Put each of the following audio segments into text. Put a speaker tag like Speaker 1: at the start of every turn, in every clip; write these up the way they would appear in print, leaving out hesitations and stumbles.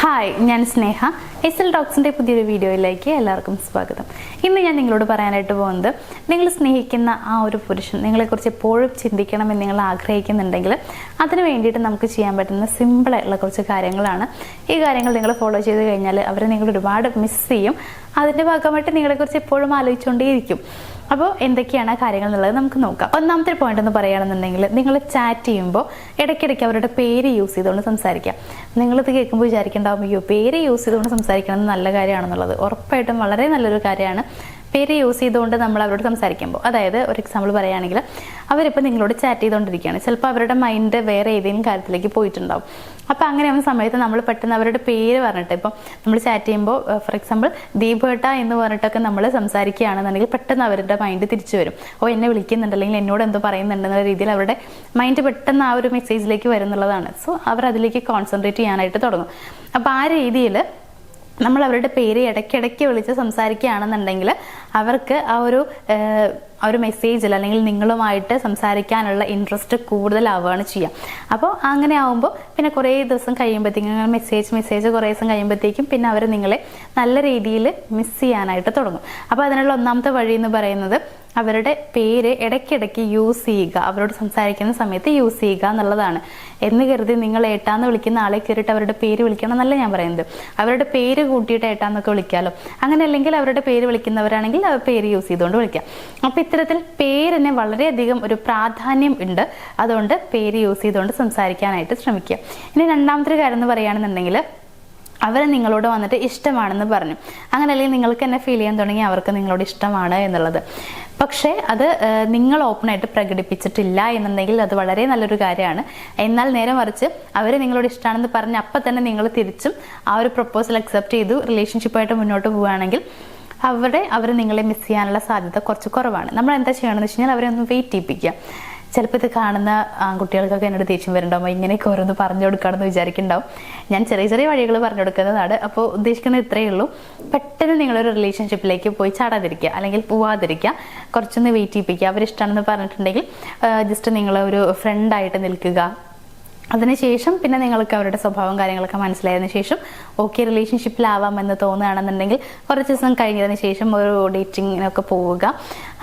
Speaker 1: Hi, ഞാൻ സ്നേഹ. S L ടോക്സിൻ്റെ പുതിയൊരു വീഡിയോയിലേക്ക് എല്ലാവർക്കും സ്വാഗതം. ഇന്ന് ഞാൻ നിങ്ങളോട് പറയാനായിട്ട് പോകുന്നത്, നിങ്ങൾ സ്നേഹിക്കുന്ന ആ ഒരു പുരുഷൻ നിങ്ങളെക്കുറിച്ച് എപ്പോഴും ചിന്തിക്കണമെന്ന് നിങ്ങൾ ആഗ്രഹിക്കുന്നുണ്ടെങ്കിൽ അതിന് വേണ്ടിയിട്ട് നമുക്ക് ചെയ്യാൻ പറ്റുന്ന സിമ്പിളായിട്ടുള്ള കുറച്ച് കാര്യങ്ങളാണ്. ഈ കാര്യങ്ങൾ നിങ്ങൾ ഫോളോ ചെയ്ത് കഴിഞ്ഞാൽ അവരെ നിങ്ങൾ ഒരുപാട് മിസ് ചെയ്യും. അതിൻ്റെ ഭാഗമായിട്ട് നിങ്ങളെക്കുറിച്ച് എപ്പോഴും ആലോചിച്ചുകൊണ്ടേയിരിക്കും. അപ്പോൾ എന്തൊക്കെയാണ് കാര്യങ്ങൾ എന്നുള്ളത് നമുക്ക് നോക്കാം. ഒന്നാമത്തെ പോയിന്റ് എന്ന് പറയുകയാണെന്നുണ്ടെങ്കിൽ, നിങ്ങൾ ചാറ്റ് ചെയ്യുമ്പോൾ ഇടയ്ക്കിടയ്ക്ക് അവരുടെ പേര് യൂസ് ചെയ്തുകൊണ്ട് സംസാരിക്കാം. നിങ്ങളിത് കേൾക്കുമ്പോൾ വിചാരിക്കേണ്ടാവും, അയ്യോ പേര് യൂസ് ചെയ്തുകൊണ്ട് സംസാരിക്കണം നല്ല കാര്യമാണെന്നുള്ളത്. ഉറപ്പായിട്ടും വളരെ നല്ലൊരു കാര്യമാണ് പേര് യൂസ് ചെയ്തുകൊണ്ട് നമ്മൾ അവരോട് സംസാരിക്കുമ്പോൾ. അതായത് ഒരു എക്സാമ്പിൾ പറയുകയാണെങ്കിൽ, അവരിപ്പോൾ നിങ്ങളോട് ചാറ്റ് ചെയ്തുകൊണ്ടിരിക്കുകയാണ്. ചിലപ്പോൾ അവരുടെ മൈൻഡ് വേറെ ഏതെങ്കിലും കാര്യത്തിലേക്ക് പോയിട്ടുണ്ടാവും. അപ്പോൾ അങ്ങനെ ആവുന്ന സമയത്ത് നമ്മൾ പെട്ടെന്ന് അവരുടെ പേര് പറഞ്ഞിട്ട്, ഇപ്പം നമ്മൾ ചാറ്റ് ചെയ്യുമ്പോൾ ഫോർ എക്സാമ്പിൾ ദീപേട്ട എന്ന് പറഞ്ഞിട്ടൊക്കെ നമ്മൾ സംസാരിക്കുകയാണെന്നുണ്ടെങ്കിൽ പെട്ടെന്ന് അവരുടെ മൈൻഡ് തിരിച്ചു വരും. എന്നെ വിളിക്കുന്നുണ്ട് അല്ലെങ്കിൽ എന്നോട് എന്തോ പറയുന്നുണ്ടെന്ന രീതിയിൽ അവരുടെ മൈൻഡ് പെട്ടെന്ന് ആ ഒരു മെസ്സേജിലേക്ക് വരുന്നുള്ളതാണ്. സോ അവർ അതിലേക്ക് കോൺസെൻട്രേറ്റ് ചെയ്യാനായിട്ട് തുടങ്ങും. അപ്പോൾ ആ രീതിയിൽ നമ്മൾ അവരുടെ പേര് ഇടയ്ക്കിടയ്ക്ക് വിളിച്ച് സംസാരിക്കുകയാണെന്നുണ്ടെങ്കിൽ അവർക്ക് ആ ഒരു മെസ്സേജിൽ അല്ലെങ്കിൽ നിങ്ങളുമായിട്ട് സംസാരിക്കാനുള്ള ഇൻട്രസ്റ്റ് കൂടുതലാവുകയാണ് ചെയ്യുക. അപ്പോൾ അങ്ങനെ ആവുമ്പോൾ പിന്നെ കുറേ ദിവസം കഴിയുമ്പോഴത്തേക്കും മെസ്സേജ് കുറേ ദിവസം കഴിയുമ്പോഴത്തേക്കും പിന്നെ അവർ നിങ്ങളെ നല്ല രീതിയിൽ മിസ് ചെയ്യാനായിട്ട് തുടങ്ങും. അപ്പോൾ അതിനുള്ള ഒന്നാമത്തെ വഴി എന്ന് പറയുന്നത്, അവരുടെ പേര് ഇടയ്ക്കിടയ്ക്ക് യൂസ് ചെയ്യുക. അവരോട് സംസാരിക്കുന്ന സമയത്ത് യൂസ് ചെയ്യുക എന്നുള്ളതാണ്. എന്ന് കരുതി നിങ്ങൾ ഏട്ടാന്ന് വിളിക്കുന്ന ആളെ കയറിയിട്ട് അവരുടെ പേര് വിളിക്കണം എന്നല്ല ഞാൻ പറയുന്നത്. അവരുടെ പേര് കൂട്ടിയിട്ട് ഏട്ടാന്നൊക്കെ വിളിക്കാമല്ലോ. അങ്ങനെ അല്ലെങ്കിൽ അവരുടെ പേര് വിളിക്കുന്നവരാണെങ്കിൽ അവർ പേര് യൂസ് ചെയ്തുകൊണ്ട് വിളിക്കാം. അപ്പോൾ ഇത്തരത്തിൽ പേരിന് വളരെയധികം ഒരു പ്രാധാന്യം ഉണ്ട്. അതുകൊണ്ട് പേര് യൂസ് ചെയ്തുകൊണ്ട് സംസാരിക്കാനായിട്ട് ശ്രമിക്കുക. ഇനി രണ്ടാമത്തെ കാര്യം എന്ന് പറയുകയാണെന്നുണ്ടെങ്കിൽ, അവർ നിങ്ങളോട് വന്നിട്ട് ഇഷ്ടമാണെന്ന് പറഞ്ഞു. അങ്ങനെ അല്ലെങ്കിൽ നിങ്ങൾക്ക് തന്നെ ഫീൽ ചെയ്യാൻ തുടങ്ങി അവർക്ക് നിങ്ങളോട് ഇഷ്ടമാണ് എന്നുള്ളത്. പക്ഷേ അത് നിങ്ങൾ ഓപ്പണായിട്ട് പ്രകടിപ്പിച്ചിട്ടില്ല എന്നുണ്ടെങ്കിൽ അത് വളരെ നല്ലൊരു കാര്യമാണ്. എന്നാൽ നേരെ മറിച്ച് അവർ നിങ്ങളോട് ഇഷ്ടമാണെന്ന് പറഞ്ഞ് അപ്പം തന്നെ നിങ്ങൾ തിരിച്ചും ആ ഒരു പ്രപ്പോസൽ അക്സെപ്റ്റ് ചെയ്തു റിലേഷൻഷിപ്പായിട്ട് മുന്നോട്ട് പോവുകയാണെങ്കിൽ അവർ നിങ്ങളെ മിസ് ചെയ്യാനുള്ള സാധ്യത കുറച്ച് കുറവാണ്. നമ്മൾ എന്താ ചെയ്യണമെന്ന് വെച്ച് കഴിഞ്ഞാൽ അവരെ ഒന്ന് വെയിറ്റ് ചെയ്യിപ്പിക്കുക. ചിലപ്പോൾ ഇത് കാണുന്ന ആൺകുട്ടികൾക്കൊക്കെ എന്നോട് ദേഷ്യം വരുന്നുണ്ടാവും, ഇങ്ങനെയൊക്കെ ഓരോന്ന് പറഞ്ഞു കൊടുക്കുകയാണെന്ന് വിചാരിക്കുന്നുണ്ടാവും. ഞാൻ ചെറിയ ചെറിയ വഴികൾ പറഞ്ഞു കൊടുക്കുന്നതാണ്. അപ്പോൾ ഉദ്ദേശിക്കുന്നത് ഇത്രയേ ഉള്ളൂ. പെട്ടെന്ന് നിങ്ങളൊരു റിലേഷൻഷിപ്പിലേക്ക് പോയി ചാടാതിരിക്കുക അല്ലെങ്കിൽ പോവാതിരിക്കുക. കുറച്ചൊന്ന് വെയിറ്റ് ചെയ്യിപ്പിക്കുക. അവരിഷ്ടമാണെന്ന് പറഞ്ഞിട്ടുണ്ടെങ്കിൽ ജസ്റ്റ് നിങ്ങളൊരു ഫ്രണ്ടായിട്ട് നിൽക്കുക. അതിനുശേഷം പിന്നെ നിങ്ങൾക്ക് അവരുടെ സ്വഭാവം കാര്യങ്ങളൊക്കെ മനസ്സിലായതിനു ശേഷം ഓക്കെ റിലേഷൻഷിപ്പിലാവാമെന്ന് തോന്നുകയാണെന്നുണ്ടെങ്കിൽ കുറച്ച് ദിവസം കഴിഞ്ഞതിന് ശേഷം ഒരു ഡേറ്റിങ്ങിനൊക്കെ പോവുക.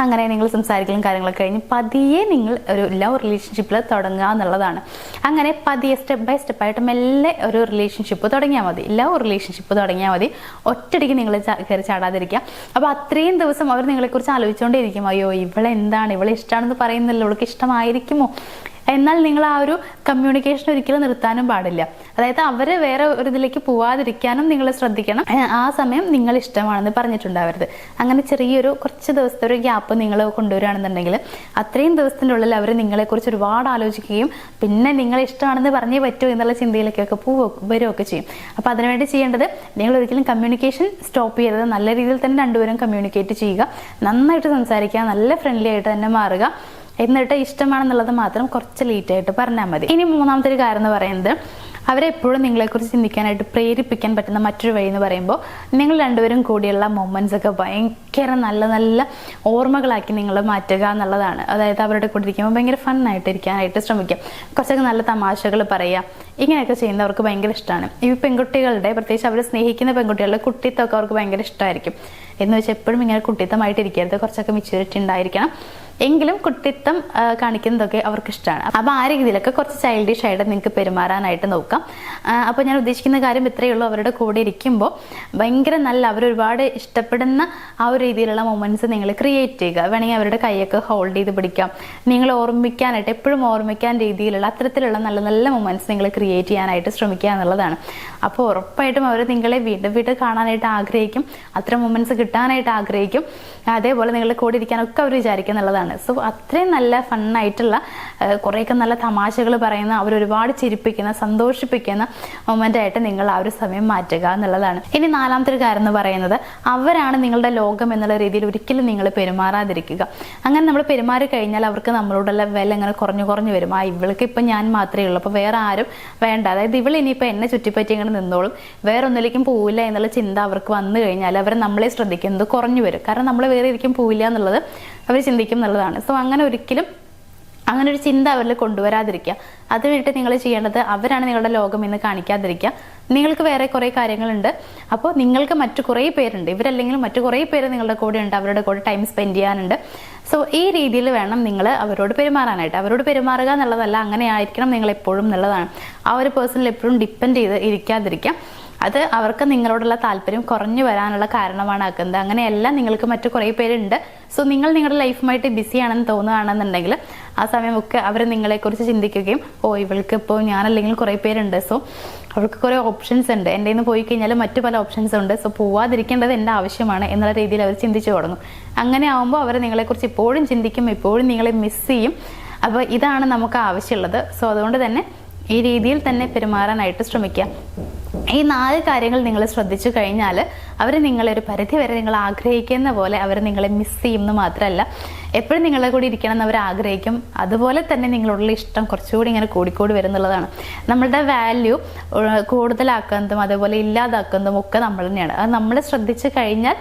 Speaker 1: അങ്ങനെ നിങ്ങൾ സംസാരിക്കലും കാര്യങ്ങളൊക്കെ കഴിഞ്ഞ് പതിയെ നിങ്ങൾ ഒരു ലവ് റിലേഷൻഷിപ്പിൽ തുടങ്ങുക എന്നുള്ളതാണ്. അങ്ങനെ പതിയെ സ്റ്റെപ്പ് ബൈ സ്റ്റെപ്പായിട്ട് മെല്ലെ ഒരു റിലേഷൻഷിപ്പ് തുടങ്ങിയാൽ മതി. ലവ് റിലേഷൻഷിപ്പ് തുടങ്ങിയാൽ മതി. ഒറ്റയടിക്ക് നിങ്ങൾ കയറി ചാടാതിരിക്കുക. അപ്പോൾ അത്രയും ദിവസം അവർ നിങ്ങളെക്കുറിച്ച് ആലോചിച്ചുകൊണ്ടേയിരിക്കും, അയ്യോ ഇവളെ ഇഷ്ടമാണെന്ന് പറയുന്നില്ല, ഇവൾക്ക് ഇഷ്ടമായിരിക്കുമോ. എന്നാൽ നിങ്ങൾ ആ ഒരു കമ്മ്യൂണിക്കേഷൻ ഒരിക്കലും നിർത്താനും പാടില്ല. അതായത് അവർ വേറെ ഒരു ഇതിലേക്ക് പോവാതിരിക്കാനും നിങ്ങൾ ശ്രദ്ധിക്കണം. ആ സമയം നിങ്ങൾ ഇഷ്ടമാണെന്ന് പറഞ്ഞിട്ടുണ്ടാവരുത്. അങ്ങനെ ചെറിയൊരു കുറച്ച് ദിവസത്തെ ഒരു ഗ്യാപ്പ് നിങ്ങൾ കൊണ്ടുവരികയാണെന്നുണ്ടെങ്കിൽ അത്രയും ദിവസത്തിൻ്റെ ഉള്ളിൽ അവർ നിങ്ങളെക്കുറിച്ച് ഒരുപാട് ആലോചിക്കുകയും പിന്നെ നിങ്ങൾ ഇഷ്ടമാണെന്ന് പറഞ്ഞേ പറ്റൂ എന്നുള്ള ചിന്തയിലേക്കൊക്കെ വരികയൊക്കെ ചെയ്യും. അപ്പോൾ അതിനുവേണ്ടി ചെയ്യേണ്ടത്, നിങ്ങൾ ഒരിക്കലും കമ്മ്യൂണിക്കേഷൻ സ്റ്റോപ്പ് ചെയ്യരുത്. നല്ല രീതിയിൽ തന്നെ രണ്ടുപേരും കമ്മ്യൂണിക്കേറ്റ് ചെയ്യുക, നന്നായിട്ട് സംസാരിക്കുക, നല്ല ഫ്രണ്ട്ലി ആയിട്ട് തന്നെ മാറുക. എന്നിട്ട് ഇഷ്ടമാണെന്നുള്ളത് മാത്രം കുറച്ച് ലേറ്റായിട്ട് പറഞ്ഞാൽ മതി. ഇനി മൂന്നാമത്തെ ഒരു കാര്യം എന്ന് പറയുന്നത്, അവരെ എപ്പോഴും നിങ്ങളെക്കുറിച്ച് ചിന്തിക്കാനായിട്ട് പ്രേരിപ്പിക്കാൻ പറ്റുന്ന മറ്റൊരു വഴി എന്ന് പറയുമ്പോൾ, നിങ്ങൾ രണ്ടുപേരും കൂടിയുള്ള മൊമെന്റ്സ് ഒക്കെ ഭയങ്കര നല്ല നല്ല ഓർമ്മകളാക്കി നിങ്ങൾ മാറ്റുക എന്നുള്ളതാണ്. അതായത് അവരുടെ കൂടെ ഇരിക്കുമ്പോൾ ഭയങ്കര ഫണ്ണായിട്ട് ഇരിക്കാനായിട്ട് ശ്രമിക്കുക. കുറച്ചൊക്കെ നല്ല തമാശകൾ പറയുക. ഇങ്ങനെയൊക്കെ ചെയ്യുന്നവർക്ക് ഭയങ്കര ഇഷ്ടമാണ്. ഈ പെൺകുട്ടികളുടെ, പ്രത്യേകിച്ച് അവർ സ്നേഹിക്കുന്ന പെൺകുട്ടികളുടെ കുട്ടിത്വമൊക്കെ അവർക്ക് ഭയങ്കര ഇഷ്ടമായിരിക്കും. എന്ന് വെച്ചാൽ എപ്പോഴും ഇങ്ങനെ കുട്ടിത്തമായിട്ട് ഇരിക്കരുത്, കുറച്ചൊക്കെ മെച്യൂരിറ്റി ഉണ്ടായിരിക്കണം. എങ്കിലും കുട്ടിത്തം കാണിക്കുന്നതൊക്കെ അവർക്ക് ഇഷ്ടമാണ്. അപ്പോൾ ആ രീതിയിലൊക്കെ കുറച്ച് ചൈൽഡിഷ് ആയിട്ട് നിങ്ങൾക്ക് പെരുമാറാനായിട്ട് നോക്കാം. അപ്പോൾ ഞാൻ ഉദ്ദേശിക്കുന്ന കാര്യം ഇത്രയേ ഉള്ളൂ. അവരുടെ കൂടെ ഇരിക്കുമ്പോൾ ഭയങ്കര നല്ല, അവരൊരുപാട് ഇഷ്ടപ്പെടുന്ന ആ ഒരു രീതിയിലുള്ള മൊമെന്റ്സ് നിങ്ങൾ ക്രിയേറ്റ് ചെയ്യുക. വേണമെങ്കിൽ അവരുടെ കൈയൊക്കെ ഹോൾഡ് ചെയ്ത് പിടിക്കാം. നിങ്ങൾ ഓർമ്മിക്കാനായിട്ട്, എപ്പോഴും ഓർമ്മിക്കാൻ രീതിയിലുള്ള അത്തരത്തിലുള്ള നല്ല നല്ല മൊമെന്റ്സ് നിങ്ങൾ ക്രിയേറ്റ് ചെയ്യാനായിട്ട് ശ്രമിക്കുക എന്നുള്ളതാണ്. അപ്പോൾ ഉറപ്പായിട്ടും അവർ നിങ്ങളെ വീണ്ടും വീണ്ടും കാണാനായിട്ട് ആഗ്രഹിക്കും. അത്തരം മൊമെന്റ്സ് കിട്ടാനായിട്ട് ആഗ്രഹിക്കും. അതേപോലെ നിങ്ങളുടെ കൂടെ ഇരിക്കാനൊക്കെ അവർ വിചാരിക്കുന്നുള്ളതാണ്. സോ അത്രയും നല്ല ഫണ്ണായിട്ടുള്ള കുറേയൊക്കെ നല്ല തമാശകൾ പറയുന്ന, അവരൊരുപാട് ചിരിപ്പിക്കുന്ന സന്തോഷിപ്പിക്കുന്ന മൊമെന്റ് ആയിട്ട് നിങ്ങൾ ആ ഒരു സമയം മാറ്റുക എന്നുള്ളതാണ്. ഇനി നാലാമത്തെ ഒരു കാര്യം എന്ന് പറയുന്നത്, അവരാണ് നിങ്ങളുടെ ലോകം എന്നുള്ള രീതിയിൽ ഒരിക്കലും നിങ്ങൾ പെരുമാറാതിരിക്കുക. അങ്ങനെ നമ്മൾ പെരുമാറി കഴിഞ്ഞാൽ അവർക്ക് നമ്മളോടുള്ള വില ഇങ്ങനെ കുറഞ്ഞു വരും. ഇവൾക്ക് ഇപ്പം ഞാൻ മാത്രമേ ഉള്ളൂ, അപ്പോൾ വേറെ ആരും വേണ്ട. അതായത് ഇവൾ ഇനിയിപ്പോൾ എന്നെ ചുറ്റിപ്പറ്റി ഇങ്ങനെ നിന്നോളും, വേറെ ഒന്നിലേക്കും പോവില്ല എന്നുള്ള ചിന്ത അവർക്ക് വന്നു കഴിഞ്ഞാൽ അവർ നമ്മളെ ശ്രദ്ധിക്കുന്നത് കുറഞ്ഞു വരും. കാരണം നമ്മൾ വേറെ ഒരിക്കലും പോവില്ല എന്നുള്ളത് അവർ ചിന്തിക്കും എന്നുള്ളതാണ്. സോ അങ്ങനെ ഒരിക്കലും അങ്ങനെ ഒരു ചിന്ത അവരിൽ കൊണ്ടുവരാതിരിക്കുക. അത് വേണ്ടിയിട്ട് നിങ്ങൾ ചെയ്യേണ്ടത് അവരാണ് നിങ്ങളുടെ ലോകം എന്ന് കാണിക്കാതിരിക്കുക. നിങ്ങൾക്ക് വേറെ കുറേ കാര്യങ്ങളുണ്ട്. അപ്പോൾ നിങ്ങൾക്ക് മറ്റു കുറേ പേരുണ്ട്, ഇവരല്ലെങ്കിലും മറ്റു കുറേ പേര് നിങ്ങളുടെ കൂടെ ഉണ്ട്, അവരുടെ കൂടെ ടൈം സ്പെൻഡ് ചെയ്യാനുണ്ട്. സോ ഈ രീതിയിൽ വേണം നിങ്ങൾ അവരോട് പെരുമാറാനായിട്ട്. അവരോട് പെരുമാറുക എന്നുള്ളതല്ല, അങ്ങനെ ആയിരിക്കണം നിങ്ങൾ എപ്പോഴും എന്നുള്ളതാണ്. ആ ഒരു പേഴ്സണിൽ എപ്പോഴും ഡിപ്പെൻഡ് ചെയ്ത് ഇരിക്കാതിരിക്കാം. അത് അവർക്ക് നിങ്ങളോടുള്ള താല്പര്യം കുറഞ്ഞു വരാനുള്ള കാരണമാണ് ആക്കുന്നത്. അങ്ങനെയല്ല, നിങ്ങൾക്ക് മറ്റു കുറേ പേരുണ്ട്. സോ നിങ്ങൾ നിങ്ങളുടെ ലൈഫുമായിട്ട് ബിസിയാണെന്ന് തോന്നുകയാണെന്നുണ്ടെങ്കിൽ ആ സമയമൊക്കെ അവർ നിങ്ങളെക്കുറിച്ച് ചിന്തിക്കുകയും ഇവൾക്ക് ഇപ്പോൾ ഞാനല്ലെങ്കിൽ കുറേ പേരുണ്ട്, സോ അവൾക്ക് കുറേ ഓപ്ഷൻസ് ഉണ്ട്, എൻ്റെ നിന്ന് പോയി കഴിഞ്ഞാൽ മറ്റു പല ഓപ്ഷൻസ് ഉണ്ട്, സോ പോവാതിരിക്കേണ്ടത് എൻ്റെ ആവശ്യമാണ് എന്നുള്ള രീതിയിൽ അവർ ചിന്തിച്ചു തുടങ്ങും. അങ്ങനെ ആകുമ്പോൾ അവർ നിങ്ങളെക്കുറിച്ച് എപ്പോഴും ചിന്തിക്കും, എപ്പോഴും നിങ്ങളെ മിസ് ചെയ്യും. അപ്പോൾ ഇതാണ് നമുക്ക് ആവശ്യമുള്ളത്. സോ അതുകൊണ്ട് തന്നെ ഈ രീതിയിൽ തന്നെ പെരുമാറാനായിട്ട് ശ്രമിക്കുക. ഈ 4 കാര്യങ്ങൾ നിങ്ങൾ ശ്രദ്ധിച്ചു കഴിഞ്ഞാൽ അവർ നിങ്ങളെ ഒരു പരിധി വരെ നിങ്ങൾ ആഗ്രഹിക്കുന്ന പോലെ അവർ നിങ്ങളെ മിസ് ചെയ്യുമെന്ന് മാത്രമല്ല, എപ്പോഴും നിങ്ങളെ കൂടി ഇരിക്കണം എന്ന് അവർ ആഗ്രഹിക്കും. അതുപോലെ തന്നെ നിങ്ങളോടുള്ള ഇഷ്ടം കുറച്ചുകൂടി ഇങ്ങനെ കൂടിക്കൂടി വരുന്നുള്ളതാണ്. നമ്മളുടെ വാല്യൂ കൂടുതലാക്കുന്നതും അതുപോലെ ഇല്ലാതാക്കുന്നതും ഒക്കെ നമ്മൾ തന്നെയാണ്. അത് നമ്മൾ ശ്രദ്ധിച്ചു കഴിഞ്ഞാൽ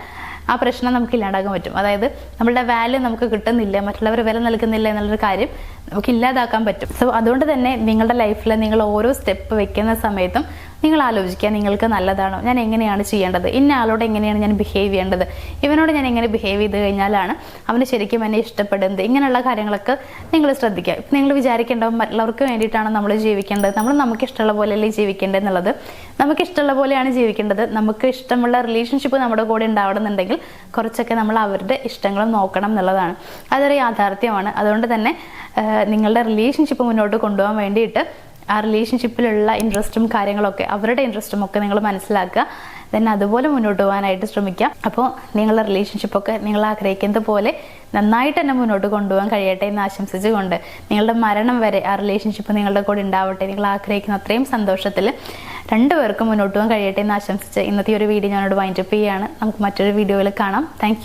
Speaker 1: ആ പ്രശ്നം നമുക്ക് ഇല്ലാണ്ടാക്കാൻ പറ്റും. അതായത് നമ്മളുടെ വാല്യൂ നമുക്ക് കിട്ടുന്നില്ല, മറ്റുള്ളവർ വില നൽകുന്നില്ല എന്നുള്ളൊരു കാര്യം നമുക്ക് ഇല്ലാതാക്കാൻ പറ്റും. സോ അതുകൊണ്ട് തന്നെ നിങ്ങളുടെ ലൈഫിൽ നിങ്ങൾ ഓരോ സ്റ്റെപ്പ് വെക്കുന്ന സമയത്തും നിങ്ങൾ ആലോചിക്കുക, നിങ്ങൾക്ക് നല്ലതാണോ, ഞാൻ എങ്ങനെയാണ് ചെയ്യേണ്ടത്, ഇന്ന ആളോട് എങ്ങനെയാണ് ഞാൻ ബിഹേവ് ചെയ്യേണ്ടത്, ഇവനോട് ഞാൻ എങ്ങനെ ബിഹേവ് ചെയ്ത് കഴിഞ്ഞാലാണ് അവന് ശരിക്കും എന്നെ ഇഷ്ടപ്പെടുന്നത്, ഇങ്ങനെയുള്ള കാര്യങ്ങളൊക്കെ നിങ്ങൾ ശ്രദ്ധിക്കുക. ഇപ്പം നിങ്ങൾ വിചാരിക്കേണ്ടത് മറ്റുള്ളവർക്ക് വേണ്ടിയിട്ടാണ് നമ്മൾ ജീവിക്കേണ്ടത്, നമ്മൾ നമുക്ക് ഇഷ്ടമുള്ള പോലെയല്ലേ ജീവിക്കേണ്ടത് എന്നുള്ളത്. നമുക്ക് ഇഷ്ടമുള്ള പോലെയാണ് ജീവിക്കേണ്ടത്. നമുക്ക് ഇഷ്ടമുള്ള റിലേഷൻഷിപ്പ് നമ്മുടെ കൂടെ ഉണ്ടാവണമെന്നുണ്ടെങ്കിൽ കുറച്ചൊക്കെ നമ്മൾ അവരുടെ ഇഷ്ടങ്ങളും നോക്കണം എന്നുള്ളതാണ്. അതൊരു യാഥാർത്ഥ്യമാണ്. അതുകൊണ്ട് തന്നെ നിങ്ങളുടെ റിലേഷൻഷിപ്പ് മുന്നോട്ട് കൊണ്ടുപോകാൻ വേണ്ടിയിട്ട് ആ റിലേഷൻഷിപ്പിലുള്ള ഇൻട്രസ്റ്റും കാര്യങ്ങളൊക്കെ അവരുടെ ഇൻട്രസ്റ്റും ഒക്കെ നിങ്ങൾ മനസ്സിലാക്കുക. then അതുപോലെ മുന്നോട്ട് പോകാനായിട്ട് ശ്രമിക്കുക. അപ്പോൾ നിങ്ങളുടെ റിലേഷൻഷിപ്പൊക്കെ നിങ്ങൾ ആഗ്രഹിക്കുന്നത് പോലെ നന്നായിട്ട് തന്നെ മുന്നോട്ട് കൊണ്ടുപോകാൻ കഴിയട്ടെ എന്ന് ആശംസിച്ചുകൊണ്ട് നിങ്ങളുടെ മരണം വരെ ആ റിലേഷൻഷിപ്പ് നിങ്ങളുടെ കൂടെ ഉണ്ടാവട്ടെ. നിങ്ങൾ ആഗ്രഹിക്കുന്ന അത്രയും സന്തോഷത്തിൽ രണ്ടുപേർക്കും മുന്നോട്ട് പോകാൻ കഴിയട്ടെ എന്ന് ആശംസിച്ച് ഇന്നത്തെ ഒരു വീഡിയോ ഞാനോട് വൈൻഡപ്പ് ചെയ്യുകയാണ്. നമുക്ക് മറ്റൊരു വീഡിയോയിൽ കാണാം. താങ്ക്